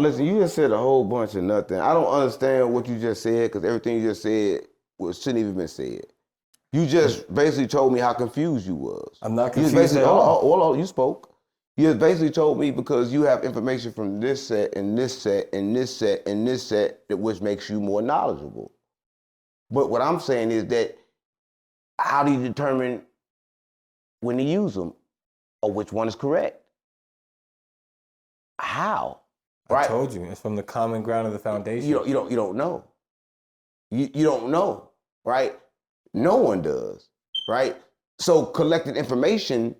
Listen, you just said a whole bunch of nothing. I don't understand what you just said because everything you just said shouldn't even been said. You just basically told me how confused you was. I'm not You just confused basically, at all. hold on, you spoke. You just basically told me because you have information from this set and this set and this set and this set, which makes you more knowledgeable. But what I'm saying is that how do you determine when to use them or which one is correct? How? I told you, it's from the common ground of the foundation. You don't know. You don't know, right? No one does, right? So collected information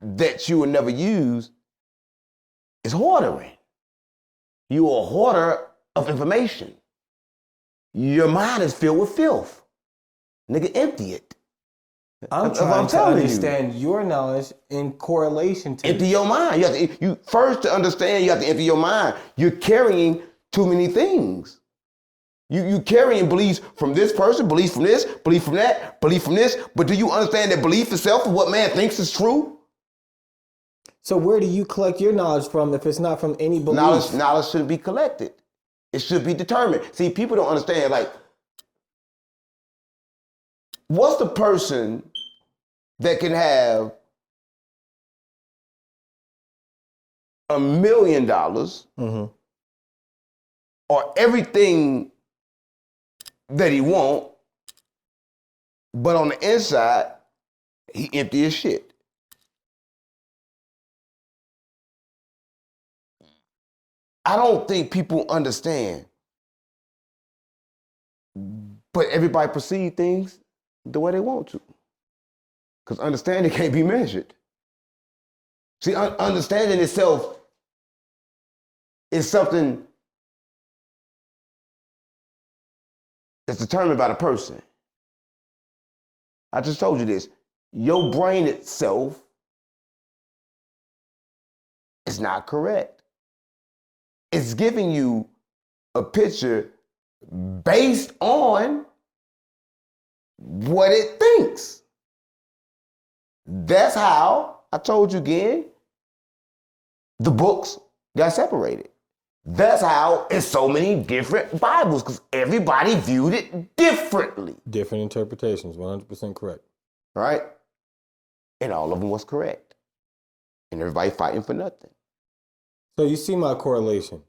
that you will never use is hoarding. You are a hoarder of information. Your mind is filled with filth. Nigga, empty it. I'm trying to understand your knowledge in correlation to empty your mind. You first to understand, you have to empty your mind. You're carrying too many things. You carrying beliefs from this person, beliefs from this, belief from that, belief from this. But do you understand that belief itself is what man thinks is true? So where do you collect your knowledge from if it's not from any belief? Knowledge shouldn't be collected. It should be determined. See, people don't understand, like, what's the person that can have $1 million or everything that he want, but on the inside, he empty as shit? I don't think people understand, but everybody perceive things the way they want to. Because understanding can't be measured. See, understanding itself is something that's determined by the person. I just told you this. Your brain itself is not correct. It's giving you a picture based on what it thinks. That's how, I told you again, the books got separated. That's how it's so many different Bibles, because everybody viewed it differently. Different interpretations, 100% correct. Right? And all of them was correct. And everybody fighting for nothing. So you see my correlation?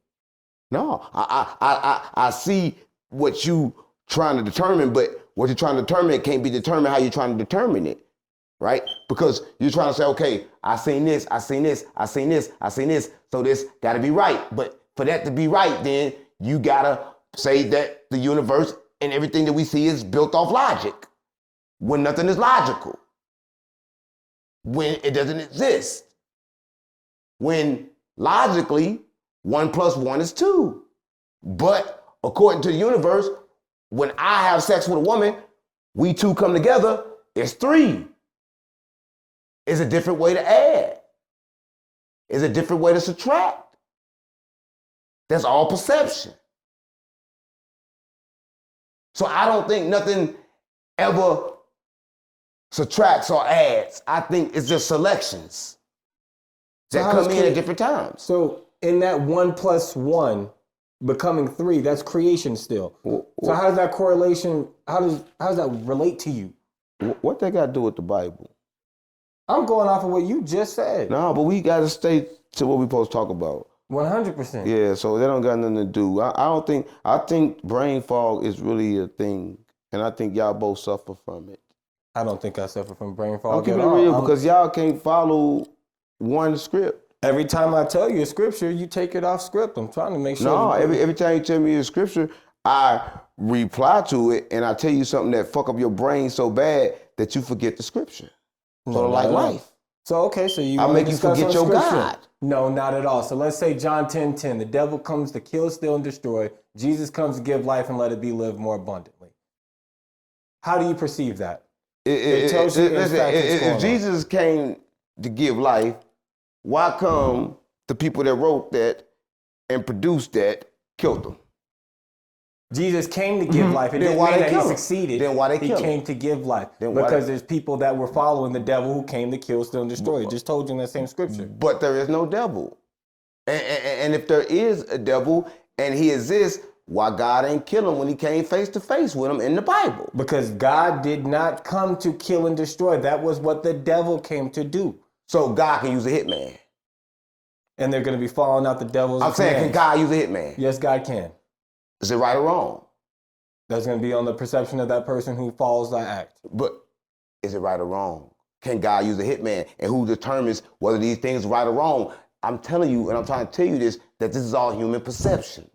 No, I see what you trying to determine, but what you're trying to determine, it can't be determined how you're trying to determine it, right? Because you're trying to say, okay, I seen this, I seen this, I seen this, I seen this, so this got to be right. But for that to be right, then you got to say that the universe and everything that we see is built off logic, when nothing is logical, when it doesn't exist, when logically 1 + 1 is 2. But according to the universe, when I have sex with a woman, we two come together, it's 3. It's a different way to add. It's a different way to subtract. That's all perception. So I don't think nothing ever subtracts or adds. I think it's just selections that come in at different times. So in that 1 + 1 becoming 3, that's creation still. So how does that correlation, how does that relate to you? What they got to do with the Bible? I'm going off of what you just said. No, but we got to stay to what we supposed to talk about. 100%. Yeah, so they don't got nothing to do. I think brain fog is really a thing, and I think y'all both suffer from it. I don't think I suffer from brain fog. I'm keeping it real because y'all can't follow one script. Every time I tell you a scripture, you take it off script. I'm trying to make sure. No, every time you tell me a scripture, I reply to it and I tell you something that fuck up your brain so bad that you forget the scripture. Sort of like life. So okay, so you I make you forget your God. No, not at all. So let's say John 10:10, the devil comes to kill, steal, and destroy. Jesus comes to give life and let it be lived more abundantly. How do you perceive that? It tells you if Jesus came to give life, why come the people that wrote that and produced that killed them? Jesus came to give life. It didn't mean that he succeeded. Then why they killed him? He came to give life. Because there's people that were following the devil who came to kill, steal, and destroy. It just told you in that same scripture. But there is no devil. And if there is a devil and he exists, why God ain't kill him when he came face to face with him in the Bible? Because God did not come to kill and destroy. That was what the devil came to do. So God can use a hitman. And they're going to be following out the devil's I'm saying, can God use a hitman? Yes, God can. Is it right or wrong? That's going to be on the perception of that person who follows that act. But is it right or wrong? Can God use a hitman? And who determines whether these things are right or wrong? I'm telling you, and I'm trying to tell you this, that this is all human perception.